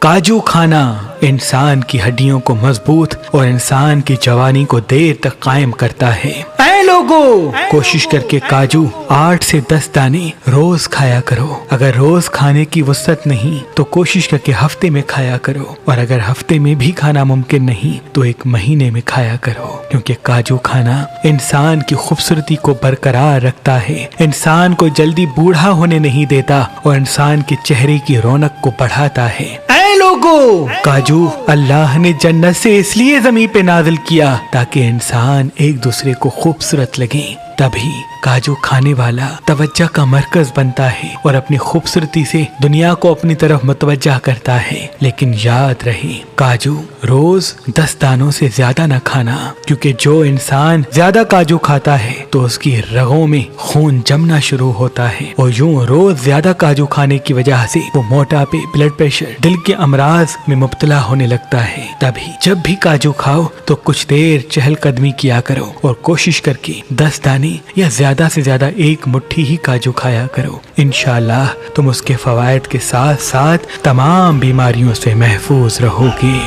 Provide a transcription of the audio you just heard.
کاجو کھانا انسان کی ہڈیوں کو مضبوط اور انسان کی جوانی کو دیر تک قائم کرتا ہے۔ اے لوگو، کوشش کر کے کاجو 8 سے 10 دانے روز کھایا کرو۔ اگر روز کھانے کی وسعت نہیں تو کوشش کر کے ہفتے میں کھایا کرو، اور اگر ہفتے میں بھی کھانا ممکن نہیں تو 1 مہینے میں کھایا کرو، کیونکہ کاجو کھانا انسان کی خوبصورتی کو برقرار رکھتا ہے، انسان کو جلدی بوڑھا ہونے نہیں دیتا اور انسان کے چہرے کی رونق کو بڑھاتا ہے۔ اے لوگو، کاجو اللہ نے جنت سے اس لیے زمین پہ نازل کیا تاکہ انسان ایک دوسرے کو خوبصورت لگیں، تبھی کاجو کھانے والا توجہ کا مرکز بنتا ہے اور اپنی خوبصورتی سے دنیا کو اپنی طرف متوجہ کرتا ہے۔ لیکن یاد رہے، کاجو روز 10 دانوں سے زیادہ نہ کھانا، کیونکہ جو انسان زیادہ کاجو کھاتا ہے تو اس کی رگوں میں خون جمنا شروع ہوتا ہے، اور یوں روز زیادہ کاجو کھانے کی وجہ سے وہ موٹاپے، بلڈ پریشر، دل کے امراض میں مبتلا ہونے لگتا ہے۔ تبھی جب بھی کاجو کھاؤ تو کچھ دیر چہل قدمی کیا کرو اور کوشش کر کے 10 دانے یا زیادہ سے زیادہ 1 مٹھی ہی کاجو کھایا کرو۔ انشاءاللہ تم اس کے فوائد کے ساتھ ساتھ تمام بیماریوں سے محفوظ رہو گے۔